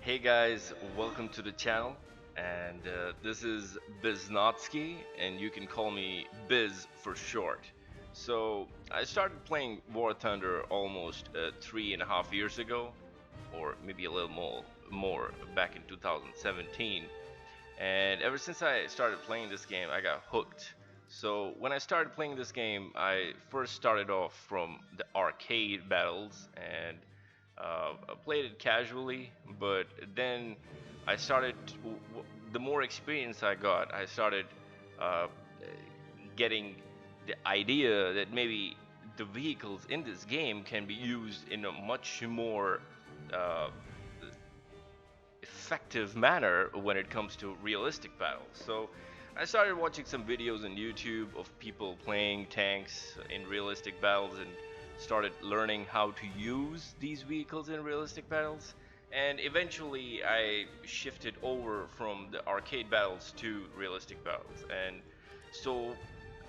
Hey guys, welcome to the channel. And this is Biznatski, and you can call me Biz for short. So, I started playing War Thunder almost 3.5 years ago, or maybe a little more back in 2017. And ever since I started playing this game, I got hooked. So, when I started playing this game, I first started off from the arcade battles and I played it casually, but then I started. The more experience I got, I started uh, getting the idea that maybe the vehicles in this game can be used in a much more uh, effective manner when it comes to realistic battles. So I started watching some videos on YouTube of people playing tanks in realistic battles and started learning how to use these vehicles in realistic battles. And eventually I shifted over from the arcade battles to realistic battles. And so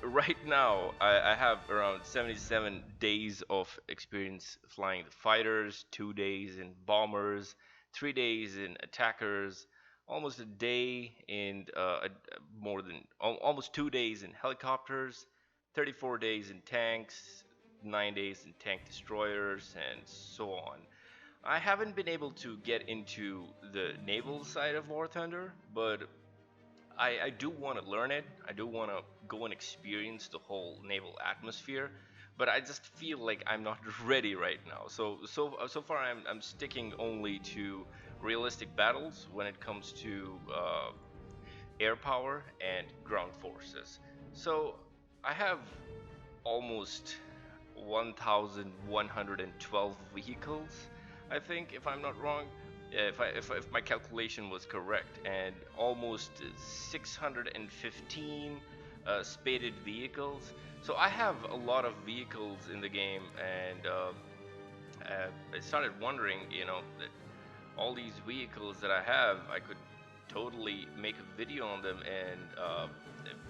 right now I have around 77 days of experience flying the fighters, 2 days in bombers, 3 days in attackers, almost a day in more than almost 2 days in helicopters, 34 days in tanks, 9 days in tank destroyers, and so on. I haven't been able to get into the naval side of War Thunder, but I do want to learn it. I do want to go and experience the whole naval atmosphere, but I just feel like I'm not ready right now. So far I'm sticking only to realistic battles when it comes to air power and ground forces. So I have almost 1,112 vehicles, I think, if I'm not wrong, if my calculation was correct, and almost 615 spaded vehicles. So I have a lot of vehicles in the game, and I started wondering, that all these vehicles that I have, I could totally make a video on them and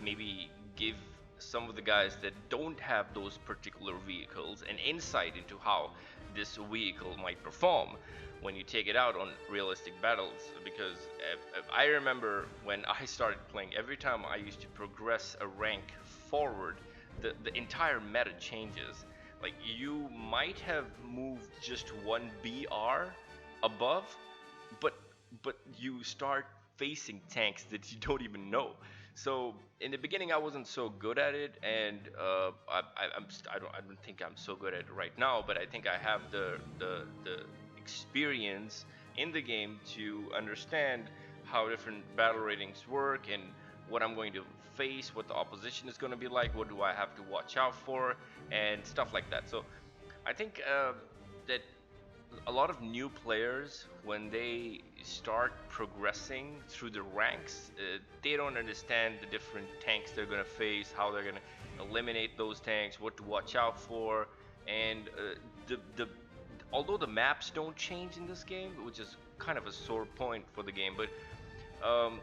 maybe give some of the guys that don't have those particular vehicles an insight into how this vehicle might perform when you take it out on realistic battles. Because I remember when I started playing, every time I used to progress a rank forward, the entire meta changes. Like, you might have moved just one BR above, but you start facing tanks that you don't even know. So in the beginning, I wasn't so good at it, and I don't think I'm so good at it right now. But I think I have the experience in the game to understand how different battle ratings work and what I'm going to face, what the opposition is going to be like, what do I have to watch out for, and stuff like that. So I think that a lot of new players, when they start progressing through the ranks, they don't understand the different tanks they're going to face, how they're going to eliminate those tanks, what to watch out for. And the although the maps don't change in this game, which is kind of a sore point for the game, but um,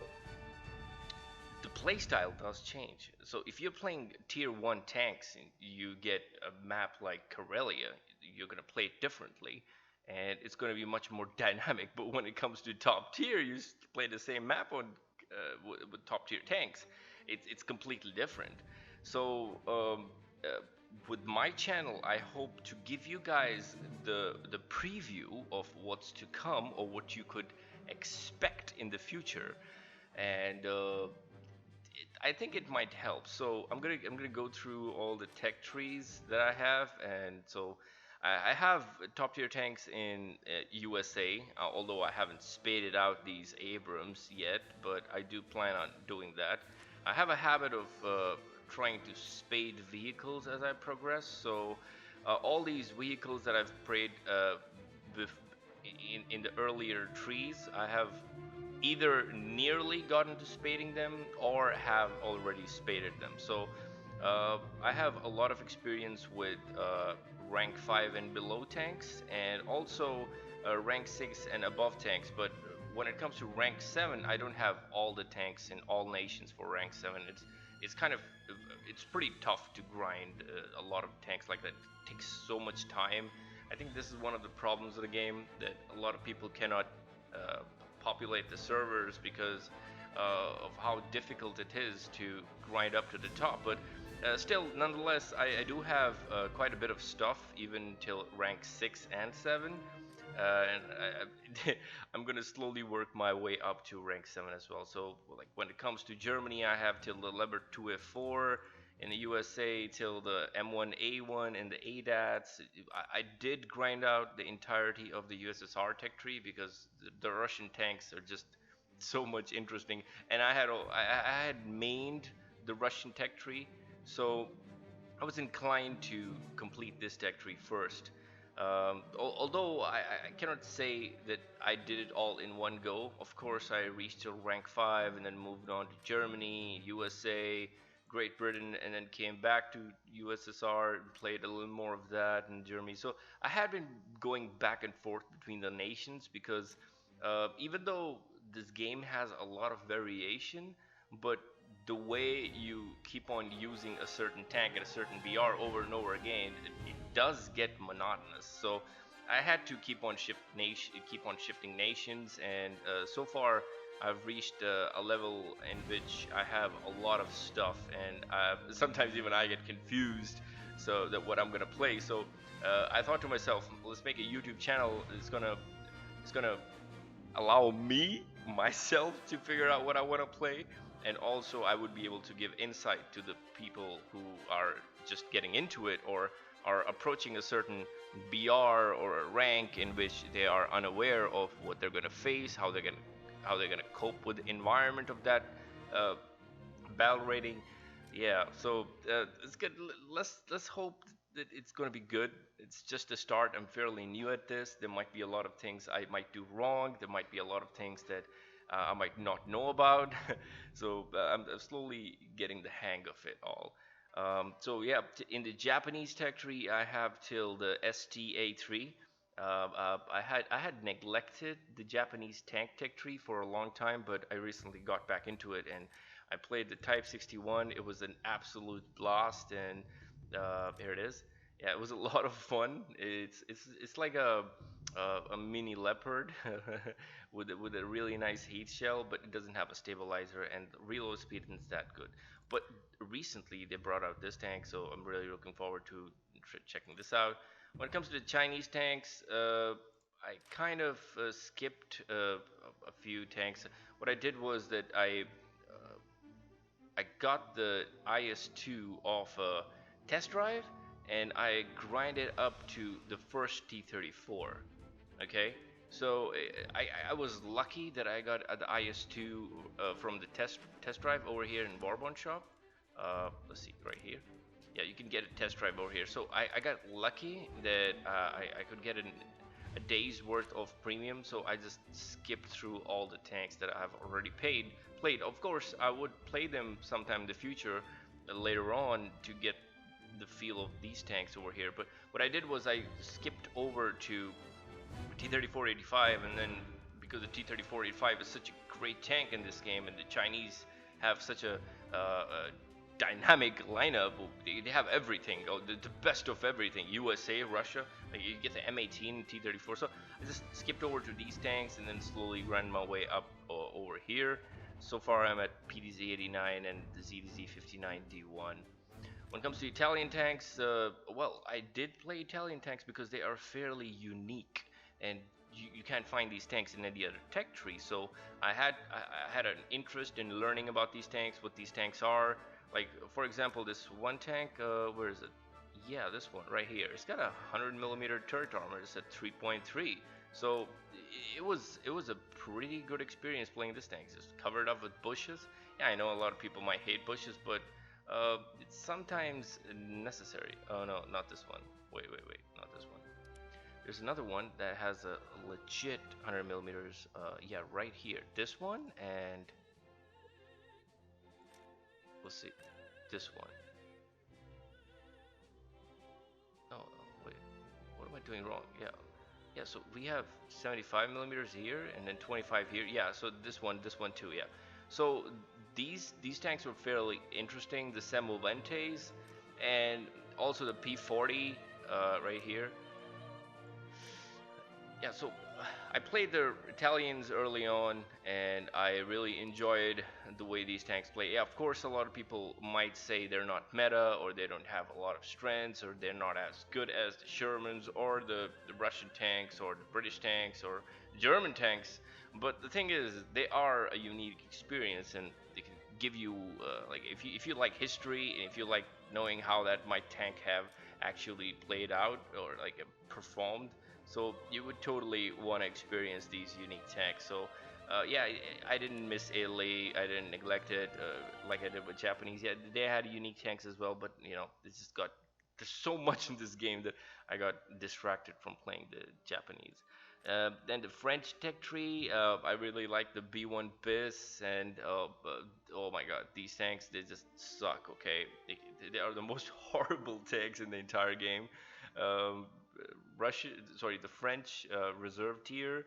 the playstyle does change. So if you're playing tier 1 tanks and you get a map like Karelia, you're going to play it differently, and it's going to be much more dynamic. But when it comes to top tier, you play the same map on with top tier tanks. It's completely different. So with my channel, I hope to give you guys the preview of what's to come, or what you could expect in the future. And I think it might help. So I'm gonna go through all the tech trees that I have, and so I have top tier tanks in USA, although I haven't spaded out these Abrams yet, but I do plan on doing that. I have a habit of trying to spade vehicles as I progress, so all these vehicles that I've played in the earlier trees, I have either nearly gotten to spading them or have already spaded them. So I have a lot of experience with rank 5 and below tanks, and also rank 6 and above tanks. But when it comes to rank 7, I don't have all the tanks in all nations for rank 7. It's kind of it's pretty tough to grind a lot of tanks like that. It takes so much time. I think this is one of the problems of the game, that a lot of people cannot uh, populate the servers because of how difficult it is to grind up to the top. But still, nonetheless, I do have quite a bit of stuff even till rank 6 and 7. And I'm gonna slowly work my way up to rank 7 as well. So, like when it comes to Germany, I have till the level 2F4. In the USA, till the M1A1 and the ADATs. I did grind out the entirety of the USSR tech tree because the Russian tanks are just so much interesting. And I had mained the Russian tech tree, so I was inclined to complete this tech tree first. Although I cannot say that I did it all in one go. Of course, I reached till rank 5 and then moved on to Germany, USA, Great Britain, and then came back to USSR and played a little more of that in Germany. So I had been going back and forth between the nations because even though this game has a lot of variation, but the way you keep on using a certain tank and a certain BR over and over again, it does get monotonous. So I had to keep on shifting nations, and so far I've reached a level in which I have a lot of stuff, and sometimes even I get confused. So that what I'm gonna play. So I thought to myself, let's make a YouTube channel. It's gonna allow me myself to figure out what I want to play, and also I would be able to give insight to the people who are just getting into it or are approaching a certain BR or a rank in which they are unaware of what they're going to face, how they're going to cope with the environment of that uh, battle rating. Yeah, so it's good. Let's hope that it's going to be good. It's just a start. I'm fairly new at this. There might be a lot of things I might do wrong. There might be a lot of things that I might not know about. So I'm slowly getting the hang of it all. So yeah, in the Japanese tech tree, I have till the STA3. I had neglected the Japanese tank tech tree for a long time, but I recently got back into it, and I played the Type 61. It was an absolute blast, and here it is. Yeah, it was a lot of fun. It's like a mini leopard with a really nice heat shell, but it doesn't have a stabilizer, and the reload speed isn't that good. But recently they brought out this tank, so I'm really looking forward to checking this out. When it comes to the Chinese tanks, I kind of skipped a few tanks. What I did was that I got the IS-2 off a test drive, and I grinded up to the first T-34. Okay, so I was lucky that I got the IS-2 from the test drive over here in Bourbon Shop. Let's see, right here. Yeah, you can get a test drive over here. So I got lucky that I could get a day's worth of premium, so I just skipped through all the tanks that I have already played. Of course, I would play them sometime in the future, later on, to get the feel of these tanks over here. But what I did was I skipped over to T-34-85, and then because the T-34-85 is such a great tank in this game, and the Chinese have such a dynamic lineup. They have everything, the best of everything. USA, Russia, like you get the M18, T-34. So I just skipped over to these tanks and then slowly ran my way up over here. So far I'm at PDZ-89 and the ZDZ-59D1. When it comes to Italian tanks, well, I did play Italian tanks because they are fairly unique, and you can't find these tanks in any other tech tree. So I had an interest in learning about these tanks, what these tanks are. Like, for example, this one tank, where is it? Yeah, this one right here. It's got a 100mm turret armor. It's at 3.3. So it was a pretty good experience playing this tank. It's covered up with bushes. Yeah, I know a lot of people might hate bushes, but it's sometimes necessary. Oh no, not this one. Wait, not this one. There's another one that has a legit 100mm. Yeah, right here. This one, and we'll see. This one. No, wait. What am I doing wrong? Yeah. Yeah, so we have 75mm here and then 25 here. Yeah, so this one too, yeah. So these tanks were fairly interesting. The Semoventes and also the P40 right here. Yeah, so I played the Italians early on, and I really enjoyed the way these tanks play. Yeah, of course, a lot of people might say they're not meta, or they don't have a lot of strengths, or they're not as good as the Shermans, or the Russian tanks, or the British tanks, or German tanks. But the thing is, they are a unique experience, and they can give you like if you like history and if you like knowing how that my tank have actually played out or like performed, so you would totally want to experience these unique tanks. So yeah, I didn't miss Italy. I didn't neglect it like I did with Japanese. Yeah, they had unique tanks as well, but you know, it just got there's so much in this game that I got distracted from playing the Japanese. Then the French tech tree, I really like the B1 Bis, and oh my god, these tanks they just suck. Okay, they are the most horrible tanks in the entire game. Um, Russia, sorry, the French reserve tier.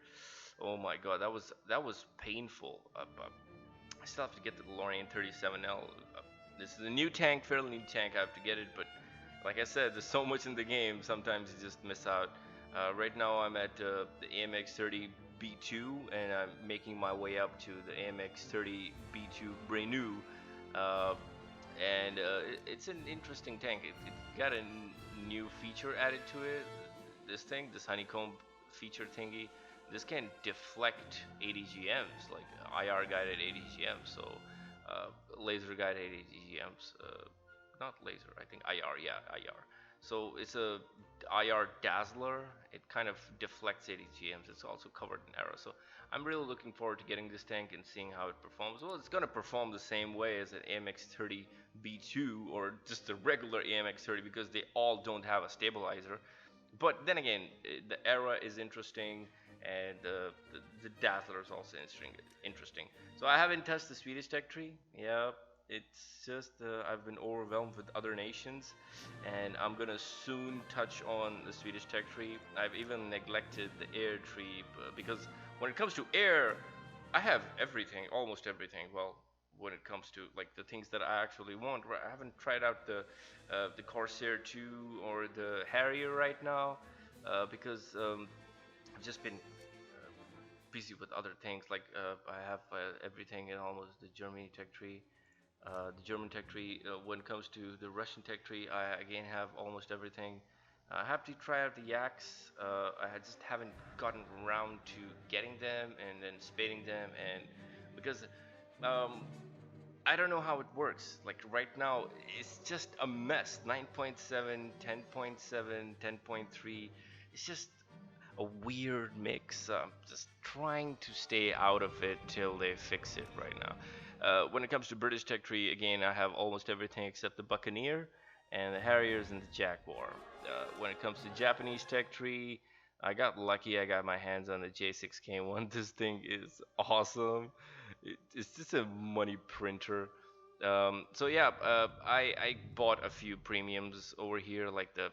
Oh my God, that was painful. I still have to get the DeLorean 37L. This is a new tank, fairly new tank. I have to get it, but like I said, there's so much in the game. Sometimes you just miss out. Right now, I'm at the AMX-30 B2, and I'm making my way up to the AMX-30 B2 Brenu. Uh, and it's an interesting tank. It got a new feature added to it. This honeycomb feature thingy, this can deflect ADGMs, like IR guided ADGMs. So laser guided ADGMs, not laser, I think IR, yeah, IR. So it's a IR dazzler. It kind of deflects ADGMs. It's also covered in arrows. So I'm really looking forward to getting this tank and seeing how it performs. Well, it's gonna perform the same way as an AMX-30 B2 or just a regular AMX-30 because they all don't have a stabilizer. But then again, the era is interesting, and the Dazzler is also interesting. So I haven't touched the Swedish tech tree. Yeah, it's just I've been overwhelmed with other nations, and I'm gonna soon touch on the Swedish tech tree. I've even neglected the air tree because when it comes to air, I have everything, almost everything. Well, when it comes to like the things that I actually want, I haven't tried out the Corsair 2 or the Harrier right now because I've just been busy with other things. Like I have everything in almost the Germany tech tree. The German tech tree. When it comes to the Russian tech tree, I again have almost everything. I have to try out the yaks. I just haven't gotten around to getting them and then spading them, and because um, I don't know how it works. Like right now, it's just a mess. 9.7, 10.7, 10.3. It's just a weird mix. Just trying to stay out of it till they fix it right now. When it comes to British tech tree, again, I have almost everything except the Buccaneer and the Harriers and the Jaguar. When it comes to Japanese tech tree, I got lucky. I got my hands on the J6K1. This thing is awesome. It's just a money printer. So yeah, I bought a few premiums over here, like the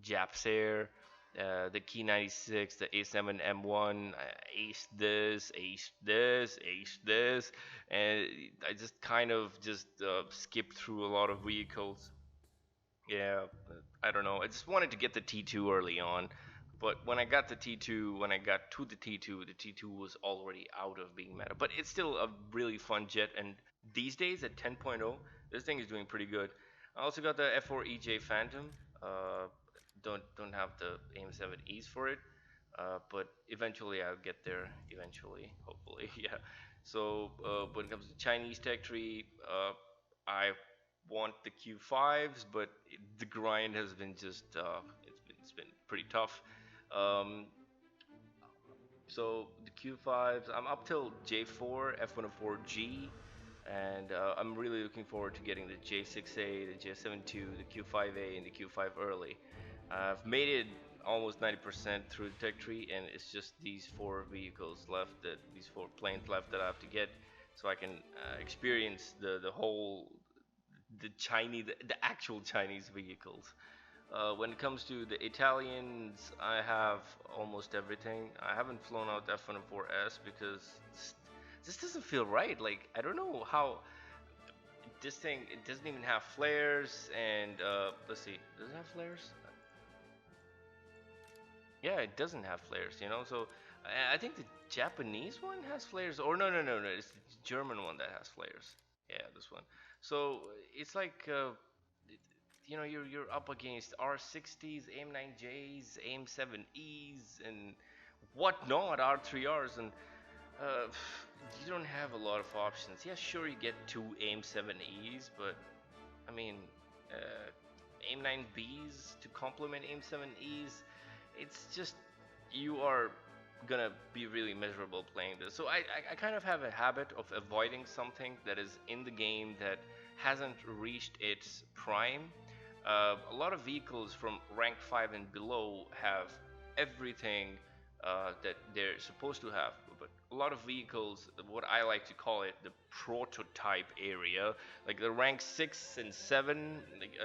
Japsair, the Key 96, the A7 M1, aced this, aced this, aced this, and I just kind of just skipped through a lot of vehicles. Yeah, I don't know. I just wanted to get the T2 early on, but when I got the T2, when I got to the T2 was already out of being meta. But it's still a really fun jet, and these days at 10.0, this thing is doing pretty good. I also got the F4EJ Phantom. Uh, don't have the AIM-7Es for it, but eventually I'll get there. Eventually, hopefully, yeah. So when it comes to Chinese tech tree, I want the Q5s, but the grind has been just it's been pretty tough. Um, so the Q5s, I'm up till J4 F104G, and I'm really looking forward to getting the J6A, the J72, the Q5A, and the Q5 early. I've made it almost 90% through the tech tree, and it's just these four vehicles left, these four planes left that I have to get, so I can experience the whole the Chinese, the actual Chinese vehicles. When it comes to the Italians, I have almost everything. I haven't flown out F104S because this doesn't feel right. Like I don't know how this thing. It doesn't even have flares. And let's see, does it have flares? Yeah, it doesn't have flares. So I think the Japanese one has flares, or no, it's the German one that has flares. Yeah, this one. So it's like it- you're up against R60s, AIM-9Js, AIM-7Es, and whatnot, R3Rs, and uh, you don't have a lot of options. Yeah, sure, you get two AIM-7Es, but I mean, uh, AIM-9Bs to complement AIM-7Es, it's just you are gonna be really miserable playing this. So I kind of have a habit of avoiding something that is in the game that hasn't reached its prime. A lot of vehicles from rank 5 and below have everything that they're supposed to have, but a lot of vehicles, what I like to call it, the prototype area, like the rank 6 and 7, like,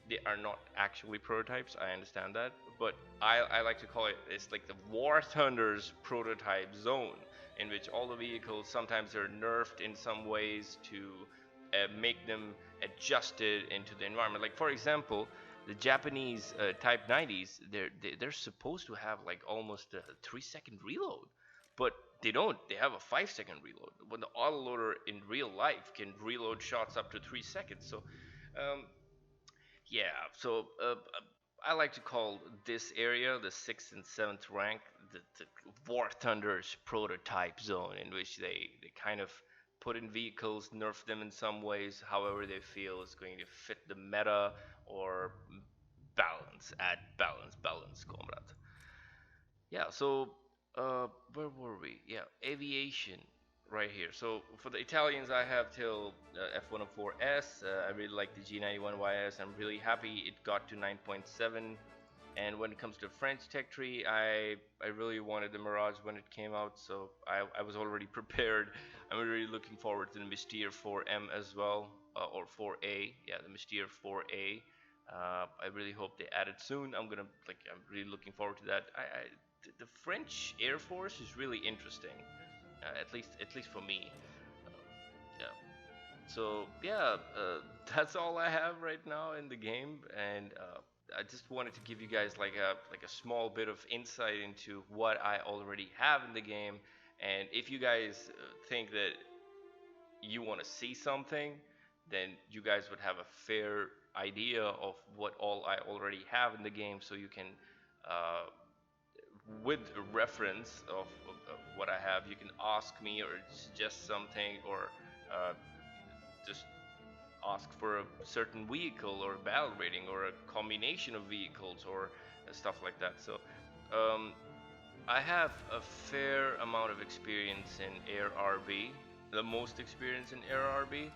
they are not actually prototypes, I understand that, but I like to call it, it's like the War Thunder's prototype zone, in which all the vehicles sometimes are nerfed in some ways to make them adjusted into the environment. Like for example, the Japanese Type 90s, they're supposed to have like almost a 3 second reload, but they don't. They have a 5 second reload. When the autoloader in real life can reload shots up to 3 seconds. So um, yeah, so I like to call this area, the sixth and seventh rank, the War Thunder's prototype zone, in which they kind of put in vehicles, nerf them in some ways, however they feel is going to fit the meta or add balance, comrade. Yeah, so where were we? Yeah, aviation right here. So for the Italians, I have till F104S. I really like the G91YS. I'm really happy it got to 9.7. And when it comes to French tech tree, I really wanted the Mirage when it came out, so I was already prepared. I'm really looking forward to the Mystere 4M as well, or 4A. Yeah, the Mystere 4A. I really hope they add it soon. I'm really looking forward to that. The French Air Force is really interesting, at least for me. Yeah. So yeah, that's all I have right now in the game, and I just wanted to give you guys like a small bit of insight into what I already have in the game, and if you guys think that you want to see something, then you guys would have a fair idea of what all I already have in the game, so you can uh, with a reference of what I have, you can ask me or suggest something, or just ask for a certain vehicle or battle rating or a combination of vehicles or stuff like that. So um, I have a fair amount of experience in Air RB, the most experience in Air RB.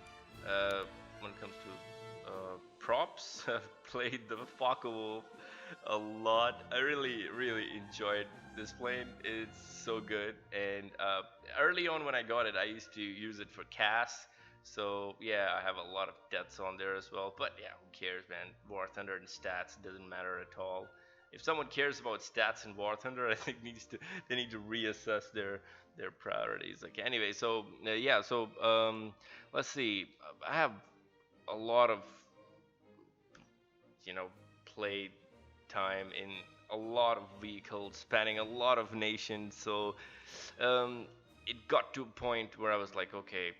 Uh, when it comes to props, I've played the Focke-Wulf a lot. I really enjoyed this plane. It's so good. And early on when I got it, I used to use it for CAS. So yeah, I have a lot of deaths on there as well. But yeah, who cares, man? War Thunder and stats doesn't matter at all. If someone cares about stats in War Thunder, I think they need to reassess their priorities. Okay. Anyway, so yeah, so let's see. I have a lot of you know play time in a lot of vehicles, spanning a lot of nations. So um, it got to a point where I was like, okay,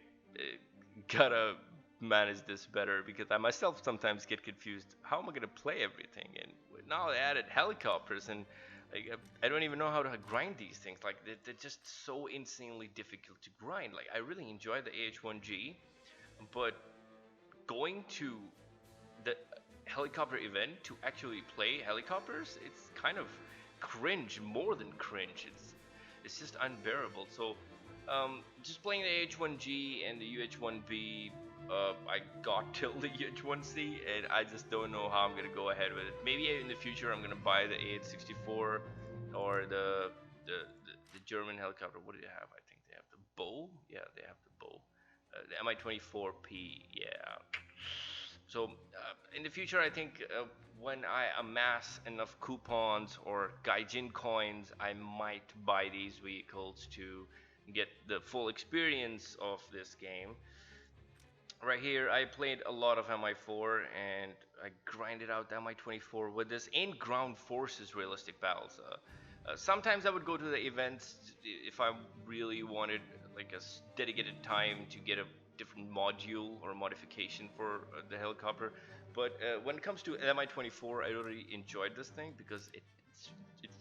gotta manage this better, because I myself sometimes get confused. How am I gonna play everything? And now they added helicopters, and like, I don't even know how to grind these things. Like they're just so insanely difficult to grind. Like I really enjoy the AH1G, but going to the helicopter event to actually play helicopters, it's kind of cringe, more than cringe. It's just unbearable. So just playing the H1G and the UH1B, I got till the UH1C, and I just don't know how I'm gonna go ahead with it. Maybe in the future I'm gonna buy the AH64 or the German helicopter. What do they have? I think they have the Bow. Yeah, they have the Bow. The Mi-24P. Yeah. So in the future, I think when I amass enough coupons or gaijin coins, I might buy these vehicles to get the full experience of this game. Right here, I played a lot of MI4, and I grinded out the MI-24 with this in ground forces realistic battles. Sometimes I would go to the events if I really wanted like a dedicated time to get a different module or modification for the helicopter. But when it comes to Mi-24, I really enjoyed this thing because it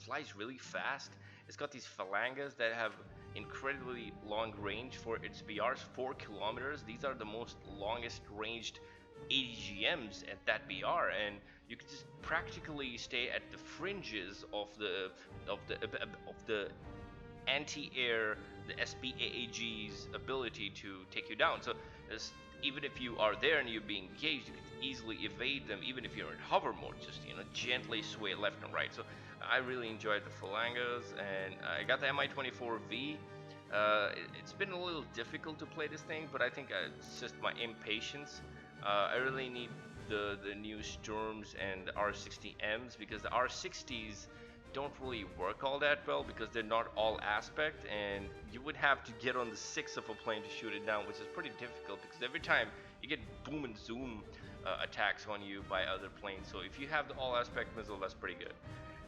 flies really fast. It's got these phalanges that have incredibly long range for its BRs, 4 kilometers. These are the most longest ranged ADGMs at that BR, and you can just practically stay at the fringes of the anti-air, the SBAAG's ability to take you down. So even if you are there and you're being engaged, you can easily evade them. Even if you're in hover mode, just gently sway left and right. So I really enjoyed the phalanges, and I got the Mi-24V. It's been a little difficult to play this thing, but I think it's just my impatience. I really need the new Storms and the R60Ms because the R60s don't really work all that well because they're not all aspect, and you would have to get on the six of a plane to shoot it down, which is pretty difficult because every time you get boom and zoom attacks on you by other planes. So if you have the all aspect missile, that's pretty good.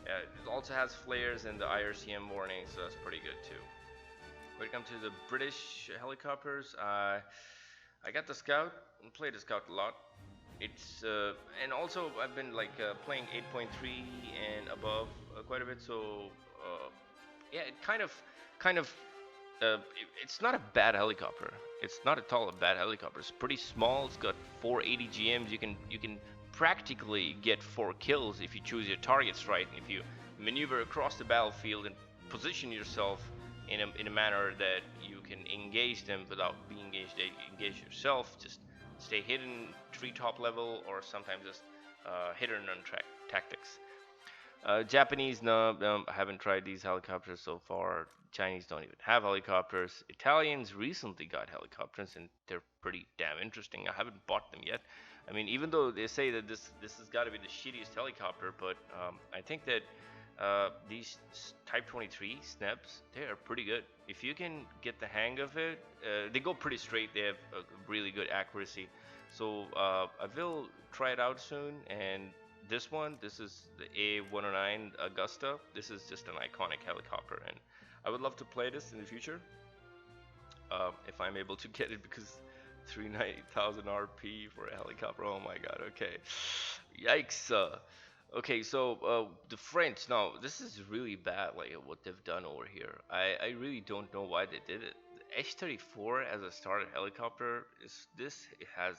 It also has flares and the IRCM warning, so that's pretty good too. When it comes to the British helicopters, I got the Scout and played the Scout a lot. It's and also I've been like playing 8.3 and above quite a bit. So yeah, it kind of it's not a bad helicopter. It's not at all a bad helicopter. It's pretty small. It's got 480 GMs. You can practically get 4 kills if you choose your targets right. If you maneuver across the battlefield and position yourself in a manner that you can engage them without being engaged. Engage yourself. Just stay hidden, treetop level, or sometimes just hit and run tactics. Japanese, no, I haven't tried these helicopters so far. Chinese don't even have helicopters. Italians recently got helicopters, and they're pretty damn interesting. I haven't bought them yet. I mean, even though they say that this has got to be the shittiest helicopter, but I think that these Type 23 snaps, they are pretty good. If you can get the hang of it, they go pretty straight. They have a really good accuracy. So I will try it out soon. And this is the A109 Augusta. This is just an iconic helicopter, and I would love to play this in the future if I'm able to get it because 390,000 RP for a helicopter. Oh my god. Okay. Yikes. Okay, so the French. Now, this is really bad, like what they've done over here. I really don't know why they did it. The H-34 as a starter helicopter is this. It has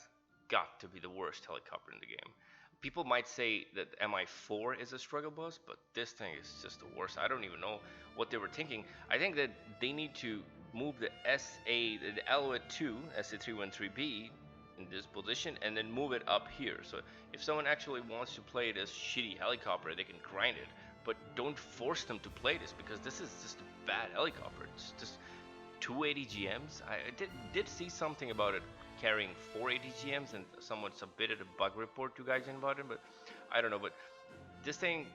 got to be the worst helicopter in the game. People might say that Mi-4 is a struggle bus, but this thing is just the worst. I don't even know what they were thinking. I think that they need to move the the Alouette 2, SA313B, in this position and then move it up here. So if someone actually wants to play this shitty helicopter, they can grind it, but don't force them to play this because this is just a bad helicopter. It's just 280 GMs. I did see something about it carrying 480 GMs, and someone submitted a bug report to Gaijin about it, but I don't know. But this thing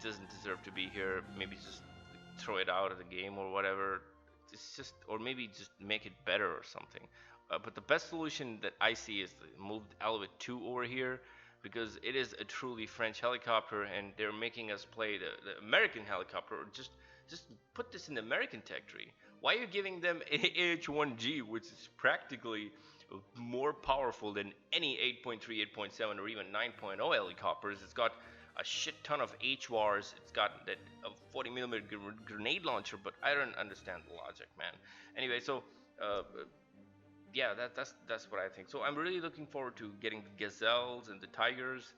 doesn't deserve to be here. Maybe just throw it out of the game or whatever. It's just, or maybe just make it better or something. But the best solution that I see is to move Alouette 2 over here because it is a truly French helicopter, and they're making us play the American helicopter. Or just put this in the American tech tree. Why are you giving them AH-1G, which is practically more powerful than any 8.3, 8.7, or even 9.0 helicopters? It's got a shit ton of HWARs. It's got that 40 millimeter grenade launcher, but I don't understand the logic, man. Anyway, so yeah, that's what I think. So I'm really looking forward to getting the Gazelles and the Tigers,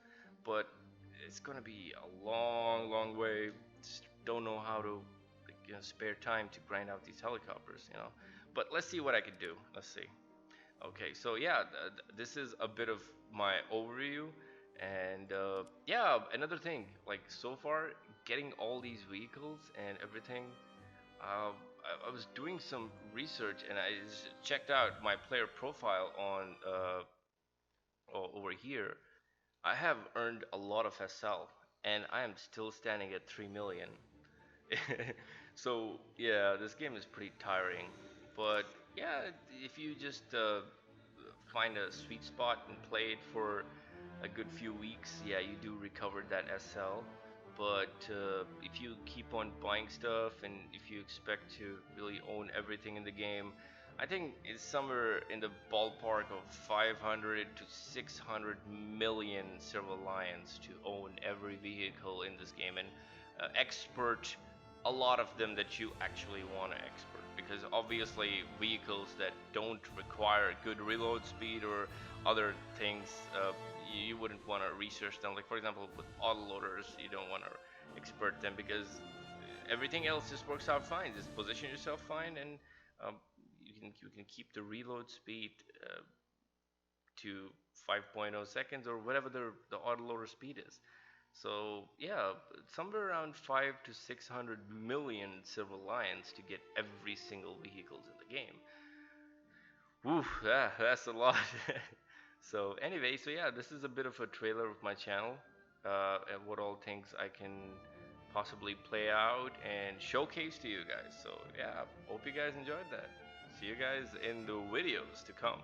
but it's gonna be a long way. Just don't know how to spare time to grind out these helicopters. But let's see what I can do. Let's see. Okay, so yeah, this is a bit of my overview, and yeah, another thing, like so far, getting all these vehicles and everything. I was doing some research and I just checked out my player profile on over here. I have earned a lot of SL, and I am still standing at 3 million. So yeah, this game is pretty tiring, but yeah, if you just find a sweet spot and play it for a good few weeks, yeah, you do recover that SL. but if you keep on buying stuff and if you expect to really own everything in the game, I think it's somewhere in the ballpark of 500 to 600 million silver lions to own every vehicle in this game and expert a lot of them that you actually want to expert, because obviously vehicles that don't require good reload speed or other things, you wouldn't want to research them. Like for example, with autoloaders, you don't want to expert them because everything else just works out fine. Just position yourself fine, and um, you can keep the reload speed to 5.0 seconds or whatever the autoloader speed is. So yeah, somewhere around 5 to 600 million silver lions to get every single vehicles in the game. Woo, that's a lot. So anyway, so yeah, this is a bit of a trailer of my channel, and what all things I can possibly play out and showcase to you guys. So yeah, hope you guys enjoyed that. See you guys in the videos to come.